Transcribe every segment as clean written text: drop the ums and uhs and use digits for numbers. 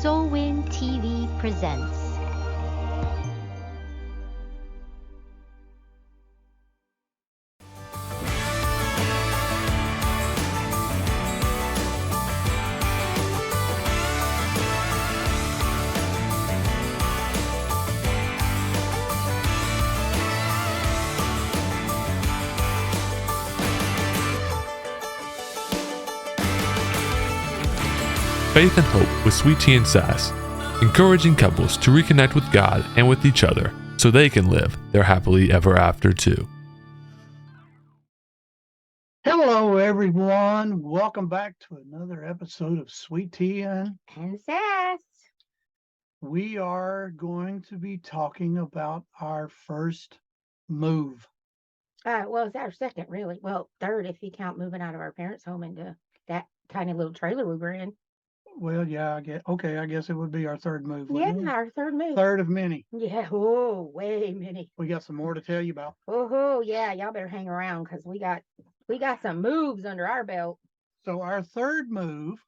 Soulwind TV presents. Faith and Hope with Sweet Tea and Sass, encouraging couples to reconnect with God and with each other so they can live their happily ever after too. Hello, everyone. Welcome back to another episode of Sweet Tea and Sass. we are going to be talking about our first move. Well, it's our second, really. Well, third, if you count moving out of our parents' home into that tiny little trailer we were in. Well, yeah, I guess it would be our third move. Yeah, wouldn't it? our third move. Third of many. Yeah, oh, way many. We got some more to tell you about. Oh, yeah, y'all better hang around because we got some moves under our belt. So our third move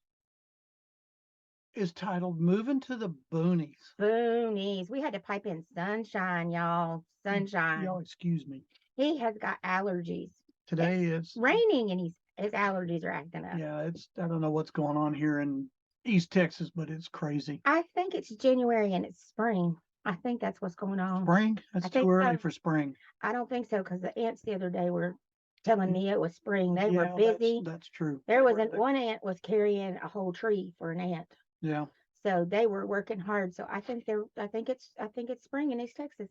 is titled Moving to the Boonies. Boonies. We had to pipe in sunshine, y'all. Sunshine. Y'all excuse me. He has got allergies. Today It's raining and his allergies are acting up. Yeah, I don't know what's going on here in East Texas, but it's crazy. I think it's January and it's spring. I think that's what's going on. Spring? That's too early for spring. I don't think so because the ants the other day were telling me it was spring. They were Yeah, busy. That's true. There was one ant was carrying a whole tree for an ant. Yeah. So they were working hard. So I think it's spring in East Texas.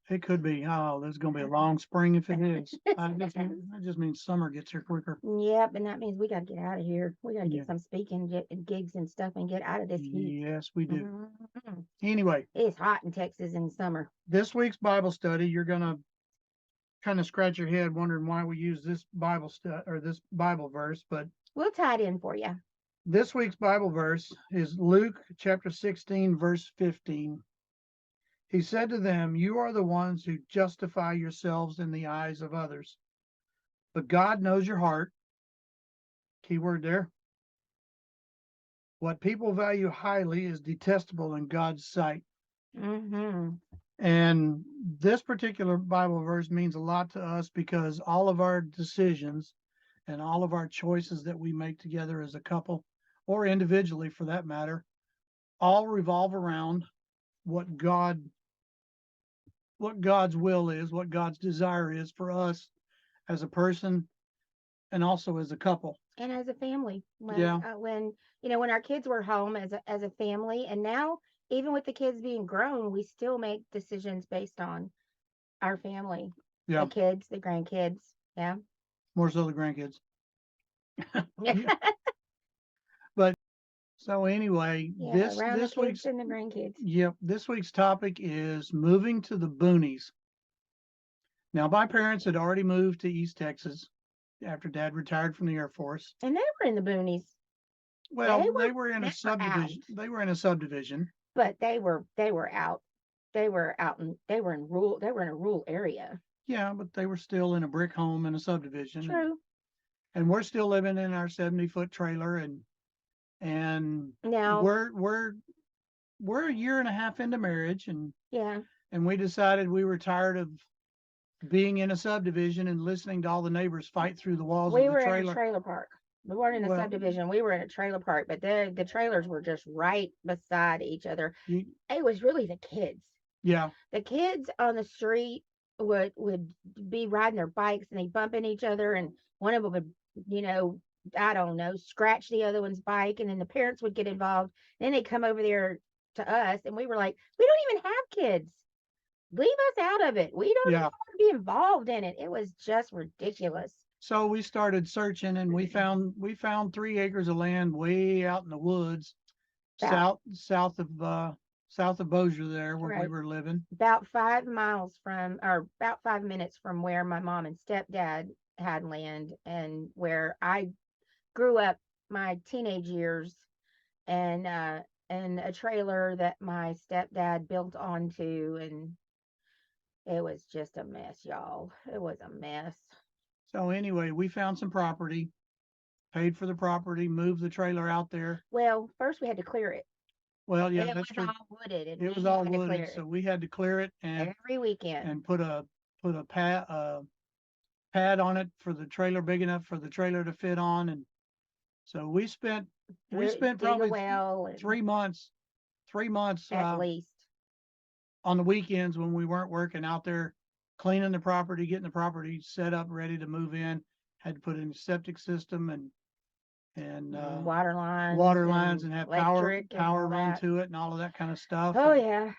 It could be. Oh, there's going to be a long spring if it is. That just means summer gets here quicker. Yep, and that means we got to get out of here. We got to Yeah. get some speaking gigs and stuff and get out of this heat. Yes, we do. Mhm. Anyway, It's hot in Texas in summer. this week's Bible study, you're going to kind of scratch your head wondering why we use this Bible this Bible verse, but We'll tie it in for you. this week's Bible verse is Luke chapter 16, verse 15. He said to them, "You are the ones who justify yourselves in the eyes of others, but God knows your heart." Key word there. What people value highly is detestable in God's sight. Mm-hmm. And this particular Bible verse means a lot to us because all of our decisions and all of our choices that we make together as a couple or individually for that matter, all revolve around what God's will is, what God's desire is for us as a person and also as a couple. And as a family, when Yeah. when our kids were home as a family, and now even with the kids being grown, we still make decisions based on our family, Yeah. the kids, the grandkids. Yeah. More so the grandkids. Yeah. But so anyway, Yeah, around this the week's kids and the grandkids. this week's topic is moving to the boonies. Now, my parents had already moved to East Texas after Dad retired from the Air Force. And they were in the boonies. Well, they were in they a were subdivision. out. They were in a subdivision. But they were out. They were in a rural area. Yeah, but they were still in a brick home in a subdivision. True. And we're still living in our 70-foot trailer, and Now we're a year and a half into marriage, and yeah. and we decided we were tired of being in a subdivision and listening to all the neighbors fight through the walls We of the were in trailer. a trailer park. We weren't in a subdivision. We were in a trailer park, but the trailers were just right beside each other. It was really the kids. Yeah. The kids on the street would be riding their bikes and they bump into each other, and one of them would, I don't know, scratch the other one's bike, and then the parents would get involved. Then they'd come over there to us, and we were like, we don't even have kids. Leave us out of it. We don't even want to be involved in it. It was just ridiculous. So we started searching, and we found 3 acres of land way out in the woods, south of Bossier there where we were living. About 5 minutes from where my mom and stepdad had land and where I grew up my teenage years, and a trailer that my stepdad built onto, and it was just a mess, y'all. It was a mess. So anyway, we found some property, paid for the property, moved the trailer out there. Well, first we had to clear it. Well, yeah, It that's was true. all wooded, and It was we all had to clear wooded, it so we had to clear it every weekend. and put a pad on it for the trailer big enough for the trailer to fit on, and so we spent Dig a probably well, and 3 months at least. on the weekends when we weren't working out there cleaning the property, getting the property set up, ready to move in. Had to put in a septic system and Water water lines lines and and have electric and power all run that. to it and all of that kind of stuff. Oh And yeah,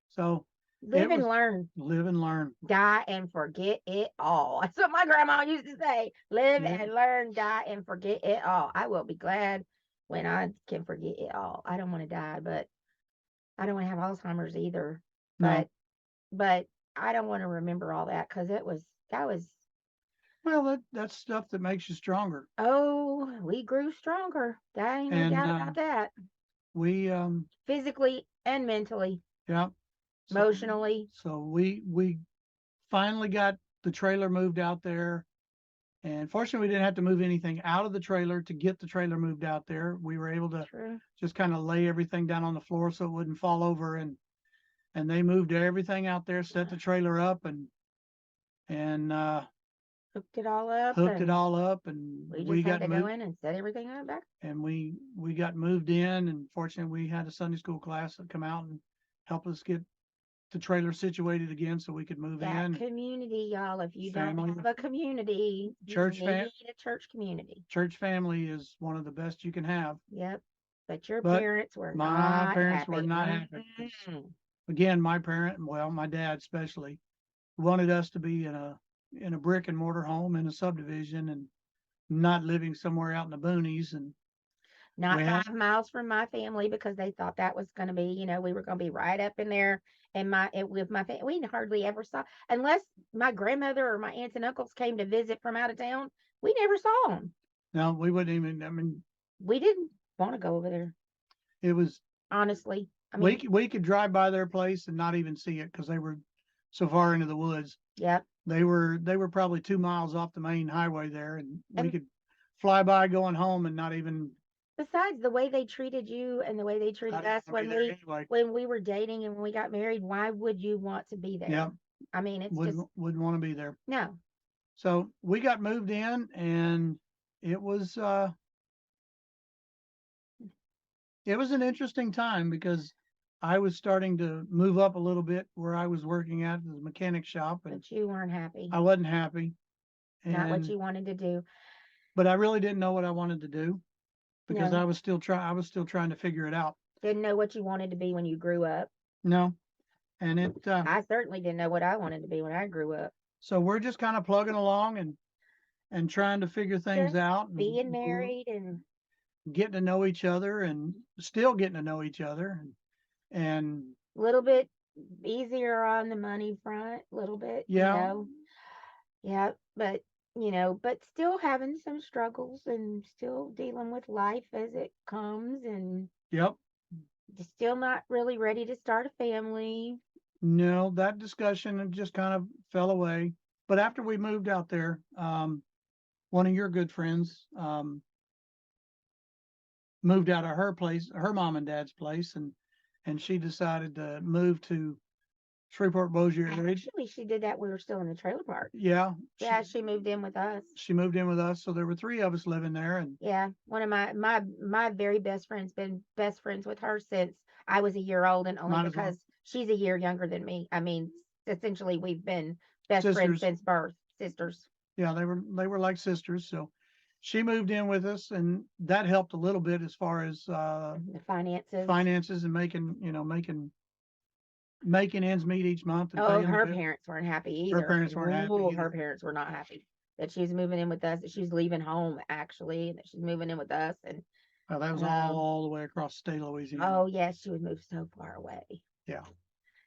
so live it and was learn, live and learn. die and forget it all. That's what my grandma used to say. Live Yeah. and learn, die and forget it all. I will be glad when I can forget it all. I don't want to die, but I don't want to have Alzheimer's either. No. But I don't want to remember all that because that was Well, that's stuff that makes you stronger. oh, we grew stronger. That ain't no And doubt about that. we Physically and mentally, yeah. So emotionally. so we finally got the trailer moved out there. And fortunately, we didn't have to move anything out of the trailer to get the trailer moved out there. We were able to True. just kind of lay everything down on the floor so it wouldn't fall over. And they moved everything out there, set the trailer up, and Hooked it all up, hooked it and all up. And we we just had got to go moved. in and set everything up back. And we got moved in. And fortunately, we had a Sunday school class that come out and help us get the trailer situated again so we could move That in. community, y'all. If you Family. don't have a community, Church you need a church community. Church family is one of the best you can have. Yep. But your But parents were my not parents happy. were not happy. Mm-mm. Again, my dad especially, wanted us to be in a brick and mortar home in a subdivision and not living somewhere out in the boonies. And Not well, 5 miles from my family because they thought that was going to be, we were going to be right up in there. And with my family, we hardly ever saw, unless my grandmother or my aunts and uncles came to visit from out of town, we never saw them. no, we wouldn't even. I mean, We didn't want to go over there, it was honestly. I mean, we could drive by their place and not even see it because they were so far into the woods. yep. They were probably 2 miles off the main highway there, and we And could fly by going home and not even. besides the way they treated you and the way they treated us when we were dating and when we got married, why would you want to be there? Yeah, I mean, it's wouldn't want to be there. no. So we got moved in, and it was an interesting time because I was starting to move up a little bit where I was working at the mechanic shop, and But you weren't happy. I wasn't happy. Not what And you wanted to do. but I really didn't know what I wanted to do because No. I was still trying to figure it out. Didn't know what you wanted to be when you grew up. No, and it I certainly didn't know what I wanted to be when I grew up. so we're just kind of plugging along and trying to figure things Just out and being married and getting to know each other and still getting to know each other and a little bit easier on the money front, a little bit, yeah. Yeah, but still having some struggles and still dealing with life as it comes and Yep. still not really ready to start a family. No, that discussion just kind of fell away. But after we moved out there, one of your good friends moved out of her place, her mom and dad's place, and she decided to move to Shreveport Bossier Ridge. Actually, she did that. We were still in the trailer park. Yeah. Yeah, she moved in with us. She moved in with us, so there were 3 of us living there, and Yeah, one of my very best friends been best friends with her since I was a year old, and only Might as well. because she's a year younger than me. I mean, essentially, we've been best friends Sisters. since birth, sisters. Yeah, they were like sisters. So she moved in with us, and that helped a little bit as far as The finances. finances and making ends meet each month. And Oh, paying the her bill. parents weren't happy either. parents weren't happy Ooh, either. her parents were not happy that she was moving in with us, that she was leaving home actually, and that she's moving in with us. And Well, that was Um, all the way across the state of Louisiana. oh yes, she would move so far away. Yeah.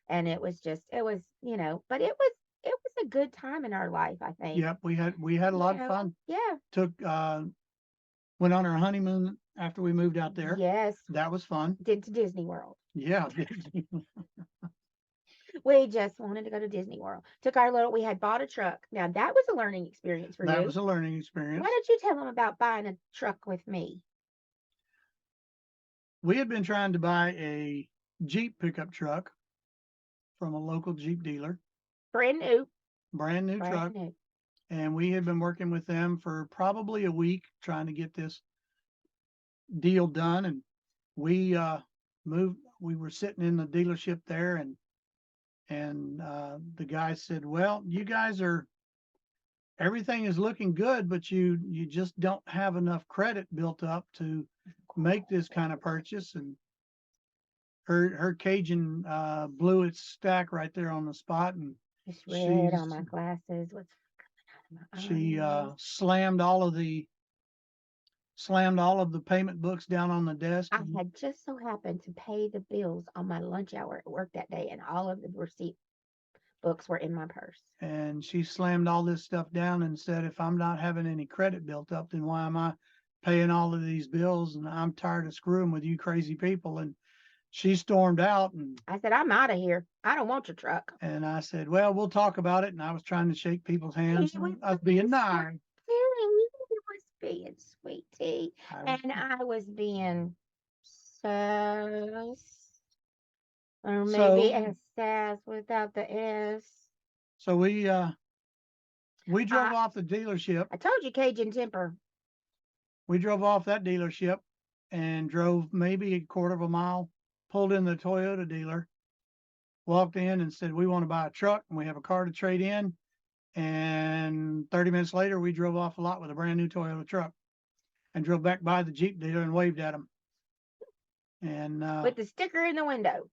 And it was but it was a good time in our life, I think. Yep, we had a lot of fun. Yeah. Went on our honeymoon after we moved out there. Yes. That was fun. Did to Disney World. Yeah. We just wanted to go to Disney World. We had bought a truck. Now that was a learning experience for you. That was a learning experience. Why don't you tell them about buying a truck with me? we had been trying to buy a Jeep pickup truck from a local Jeep dealer, Brand new. brand new truck. Brand new. And we had been working with them for probably a week trying to get this deal done. And we we were sitting in the dealership there, and the guy said, well, you guys are, everything is looking good, but you just don't have enough credit built up to make this kind of purchase. And her Cajun blew its stack right there on the spot, and It's red on she's my glasses. What's coming out of my she eyes? slammed all of the payment books down on the desk, I had just so happened to pay the bills on my lunch hour at work that day, and all of the receipt books were in my purse. and she slammed all this stuff down and said, if I'm not having any credit built up, then why am I paying all of these bills? And I'm tired of screwing with you crazy people. And she stormed out, I said, I'm out of here. I don't want your truck. and I said, well, we'll talk about it. And I was trying to shake people's hands. He was I was being nice. telling me he was being sweetie, I- and I was being sass, or maybe So- a sass without the S. So we drove off the dealership. I told you Cajun temper. We drove off that dealership and drove maybe a quarter of a mile, pulled in the Toyota dealer, walked in and said, we want to buy a truck and we have a car to trade in. And 30 minutes later, we drove off a lot with a brand new Toyota truck and drove back by the Jeep dealer and waved at him. And With the sticker in the window.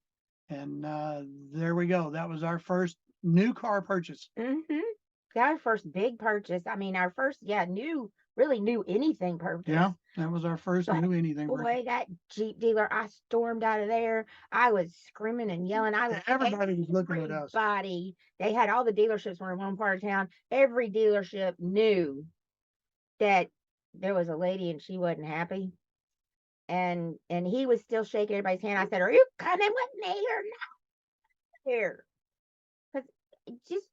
there we go. That was our first new car purchase. Mm-hmm. Our first big purchase. I mean, our first, really new anything purchase. Yeah, that was our first But new anything purchase. boy, that Jeep dealer, I stormed out of there. I was screaming and yelling. Everybody was looking at us. Everybody. They had all the dealerships were in one part of town. Every dealership knew that there was a lady and she wasn't happy. And he was still shaking everybody's hand. I said, are you coming with me or not here? Because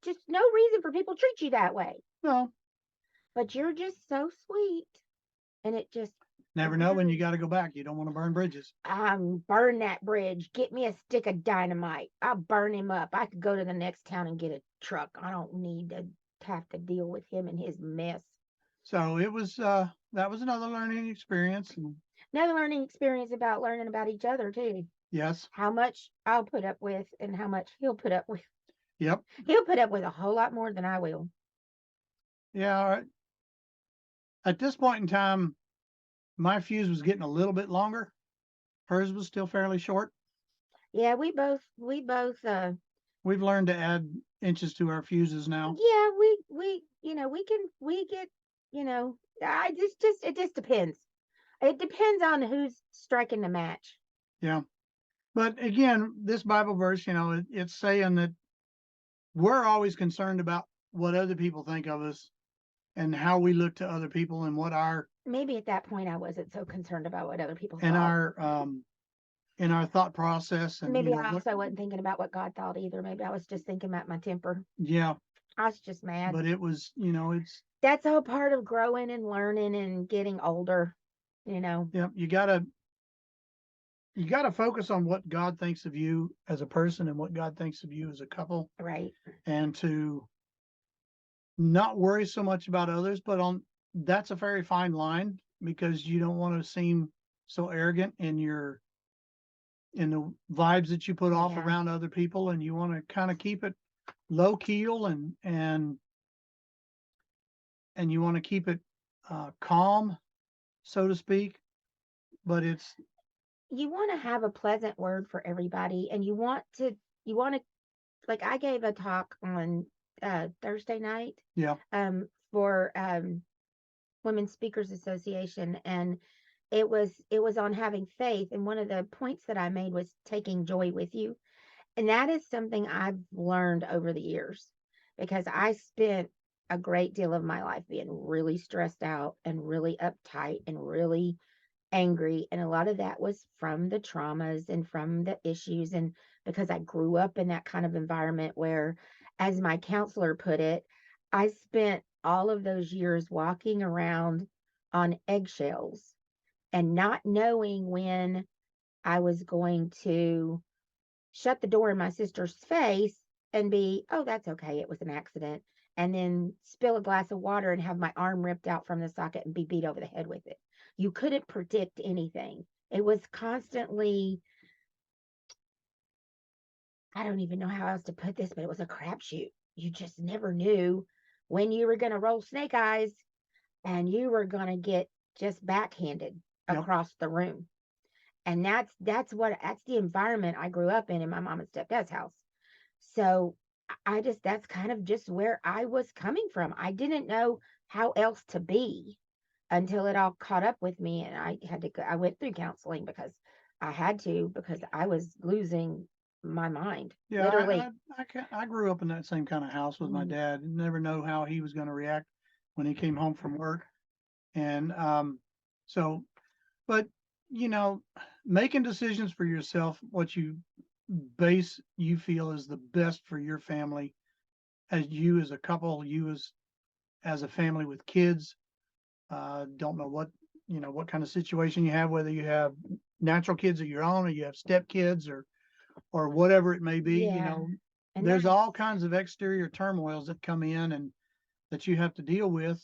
just no reason for people to treat you that way. No, But you're just so sweet. And it just never know when you got to go back. You don't want to burn bridges. burn that bridge. Get me a stick of dynamite. I'll burn him up. I could go to the next town and get a truck. I don't need to have to deal with him and his mess. So it was that was another learning experience. And Another learning experience about learning about each other too. yes, How much I'll put up with and how much he'll put up with. yep, He'll put up with a whole lot more than I will. yeah. At this point in time, my fuse was getting a little bit longer. Hers was still fairly short. Yeah, we both We've learned to add inches to our fuses now. yeah, we get, it just depends. It depends on who's striking the match. Yeah. But again, this Bible verse, it's saying that we're always concerned about what other people think of us and how we look to other people and what Maybe at that point I wasn't so concerned about what other people in thought. our thought process. And Maybe I also wasn't thinking about what God thought either. Maybe I was just thinking about my temper. yeah, I was just mad. but it was, That's all part of growing and learning and getting older, yeah, you gotta focus on what God thinks of you as a person and what God thinks of you as a couple, Right. and to not worry so much about others, but that's a very fine line, because you don't want to seem so arrogant in the vibes that you put off Yeah. around other people, and you want to kind of keep it low keel and you want to keep it calm, so to speak. But You want to have a pleasant word for everybody, and you want to like I gave a talk on Thursday night yeah, for Women's Speakers Association, and it was on having faith, and one of the points that I made was taking joy with you. And that is something I've learned over the years, because I spent a great deal of my life being really stressed out and really uptight and really angry. And a lot of that was from the traumas and from the issues. And because I grew up in that kind of environment where, as my counselor put it, I spent all of those years walking around on eggshells and not knowing when I was going to shut the door in my sister's face and be, oh, that's okay. It was an accident. And then spill a glass of water and have my arm ripped out from the socket and be beat over the head with it. You couldn't predict anything. It was constantly, I don't even know how else to put this, but it was a crapshoot. You just never knew when you were going to roll snake eyes and you were going to get just backhanded Yep. across the room. And that's the environment I grew up in my mom and stepdad's house. So that's kind of just where I was coming from. I didn't know how else to be until it all caught up with me, and I went through counseling because I had to, because I was losing my mind. Yeah, Literally. I grew up in that same kind of house with my Mhm. dad. Never know how he was going to react when he came home from work. And so, but you know, making decisions for yourself, what you feel is the best for your family, as you as a couple, you as a family with kids. Don't know what kind of situation you have, whether you have natural kids of your own or you have step kids or whatever it may be. Yeah. And There's that's all kinds of exterior turmoils that come in and that you have to deal with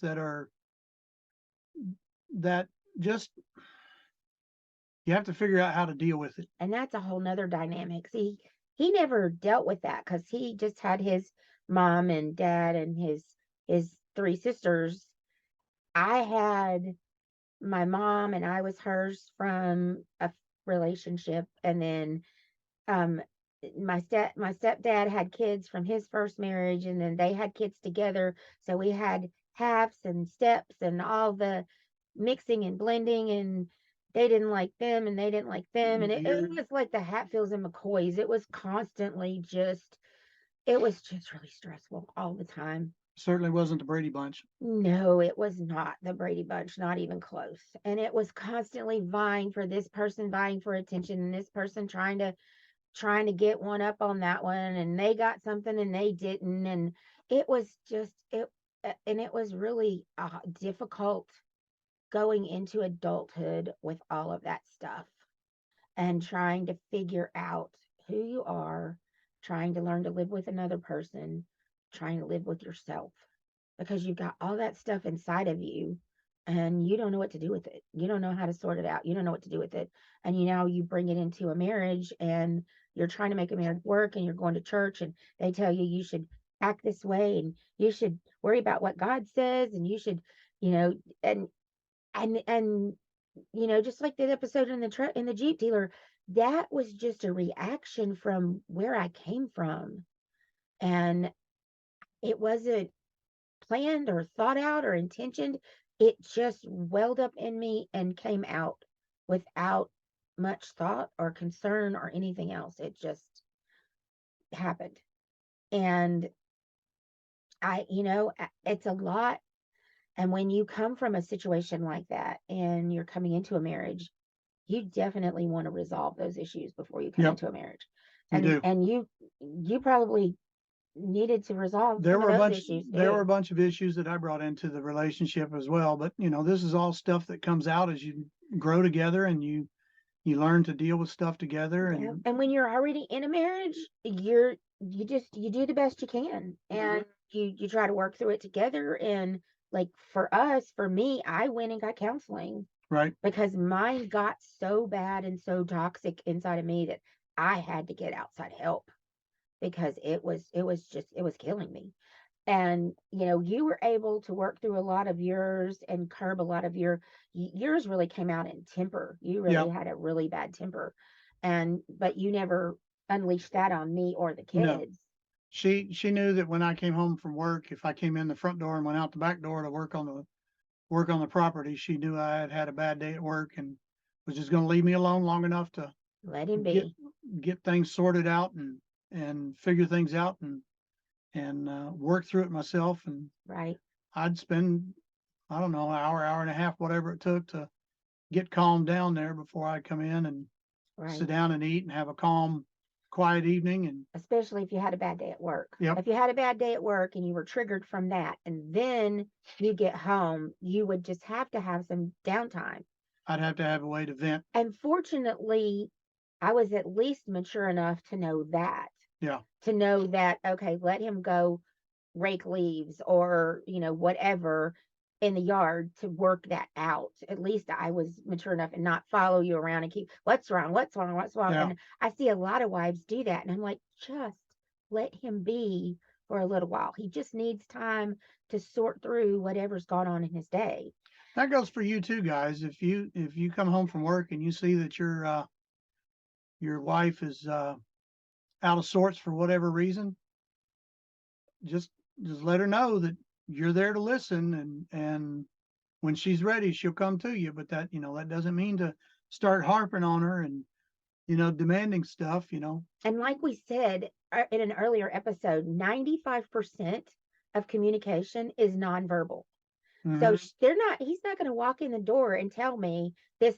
that just you have to figure out how to deal with it. and that's a whole nother dynamic. See, he never dealt with that because he just had his mom and dad and his three sisters. I had my mom and I was hers from a relationship, and then um my stepdad had kids from his first marriage, and then they had kids together, so we had halves and steps and all the mixing and blending, and they didn't like them and they didn't like them, and it was like the Hatfields and McCoys. It was constantly just, it was just really stressful all the time. Certainly wasn't the Brady Bunch. No, it was not the Brady Bunch, not even close. And it was constantly vying for this person, vying for attention, and this person trying to get one up on that one, and they got something and they didn't, and it was just it and it was really difficult going into adulthood with all of that stuff and trying to figure out who you are, trying to learn to live with another person, trying to live with yourself, because you've got all that stuff inside of you and you don't know what to do with it. You don't know how to sort it out. You don't know what to do with it. And you bring it into a marriage and you're trying to make a marriage work, and you're going to church and they tell you you should act this way and you should worry about what God says, and you should, you know, and just like that episode in the Jeep dealer, that was just a reaction from where I came from. And it wasn't planned or thought out or intentioned. It just welled up in me and came out without much thought or concern or anything else. It just happened. And it's a lot. And when you come from a situation like that and you're coming into a marriage, you definitely want to resolve those issues before you come Yep, into a marriage. you do. And you probably needed to resolve There some were of a those bunch issues there were too. a bunch of issues that I brought into the relationship as well. But this is all stuff that comes out as you grow together and you learn to deal with stuff together. Yeah. And And when you're already in a marriage, you do the best you can, and you try to work through it together. And like for me, I went and got counseling right, because mine got so bad and so toxic inside of me that I had to get outside help, because it was killing me. And you were able to work through a lot of yours and curb a lot of yours. Really came out in temper. You yeah, really had a really bad temper, but you never unleashed that on me or the no. kids. She knew that when I came home from work, if I came in the front door and went out the back door to work on the property, she knew I had had a bad day at work and was just going to leave me alone long enough to Let him get be. get things sorted out and figure things out and work through it myself. And Right. I'd spend, I don't know, an hour and a half, whatever it took to get calmed down there before I'd come in and Right. sit down and eat and have a calm, quiet evening. And Especially if you had a bad day at work. yep, If you had a bad day at work and you were triggered from that, and then you get home, you would just have to have some downtime. I'd have to have a way to vent. And fortunately, I was at least mature enough to know that. Yeah. To know that, okay, let him go rake leaves or, whatever in the yard to work that out. At least I was mature enough and not follow you around and keep, what's wrong? What's wrong? What's wrong? Yeah. And I see a lot of wives do that. And I'm like, just let him be for a little while. He just needs time to sort through whatever's gone on in his day. That goes for you too, guys. If you come home from work and you see that your wife is out of sorts for whatever reason, just let her know that you're there to listen, and when she's ready, she'll come to you. But that that doesn't mean to start harping on her and demanding stuff. And like we said in an earlier episode, 95% of communication is nonverbal. So he's not going to walk in the door and tell me this,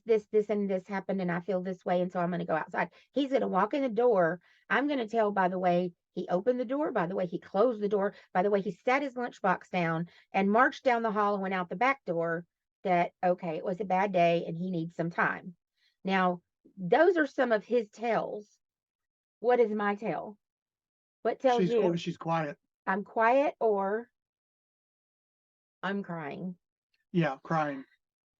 and this happened and I feel this way. And so I'm going to go outside. He's going to walk in the door. I'm going to tell by the way he opened the door, by the way he closed the door, by the way he set his lunchbox down and marched down the hall and went out the back door that, okay, it was a bad day and he needs some time. Now, those are some of his tells. What is my tell? What tells you? She's quiet. I'm quiet or I'm crying. Yeah, crying.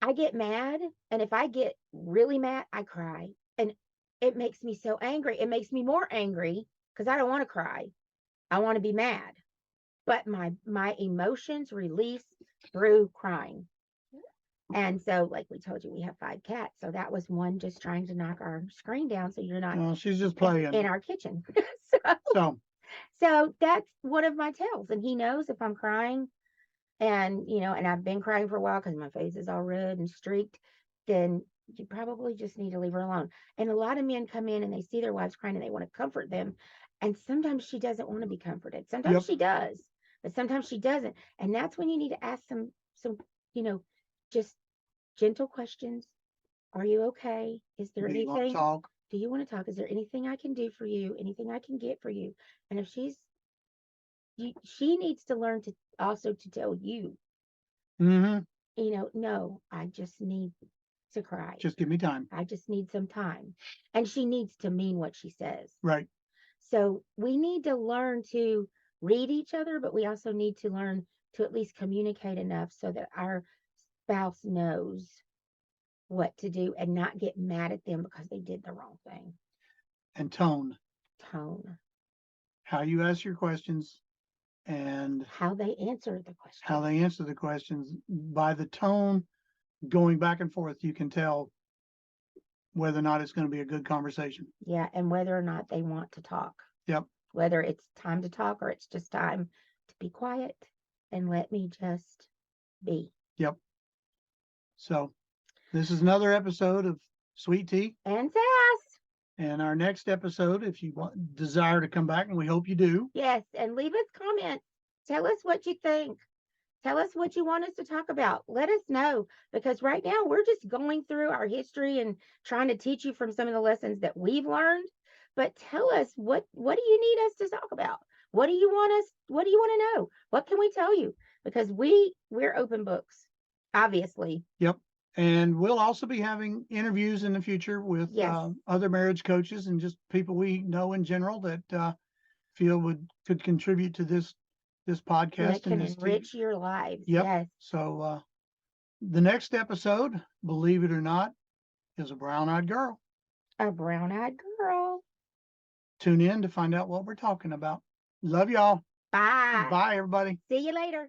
I get mad, and if I get really mad, I cry. And it makes me so angry. It makes me more angry because I don't want to cry. I want to be mad. But my emotions release through crying. And so, like we told you, we have 5 cats. So that was one just trying to knock our screen down so you're not No, she's just playing in our kitchen. So that's one of my tells. And he knows if I'm crying, and and I've been crying for a while because my face is all red and streaked, then you probably just need to leave her alone. And a lot of men come in and they see their wives crying and they want to comfort them, and sometimes she doesn't want to be comforted. Sometimes she does, but sometimes she doesn't. And that's when you need to ask some just gentle questions. Are you okay? Is there anything? Do you want to talk? Is there anything I can do for you? Anything I can get for you? And if she needs to learn to also to tell you, no, I just need to cry. Just give me time. I just need some time. And she needs to mean what she says. Right. So we need to learn to read each other, but we also need to learn to at least communicate enough so that our spouse knows what to do and not get mad at them because they did the wrong thing. And tone. How you ask your questions and how they answer the questions. By the tone going back and forth, you can tell whether or not it's going to be a good conversation. Yeah, and whether or not they want to talk. Yep. Whether it's time to talk or it's just time to be quiet and let me just be. Yep. So this is another episode of Sweet Tea and Sass. And our next episode, if you desire to come back, and we hope you do. Yes, and leave us comments. Tell us what you think. Tell us what you want us to talk about. Let us know, because right now we're just going through our history and trying to teach you from some of the lessons that we've learned. But tell us, what do you need us to talk about? What do you want to know? What can we tell you? Because we're open books, obviously. Yep. And we'll also be having interviews in the future with other marriage coaches and just people we know in general that feel could contribute to this podcast. That can enrich your lives. Yep. Yes. So the next episode, believe it or not, is a brown-eyed girl. A brown-eyed girl. Tune in to find out what we're talking about. Love y'all. Bye. Bye, everybody. See you later.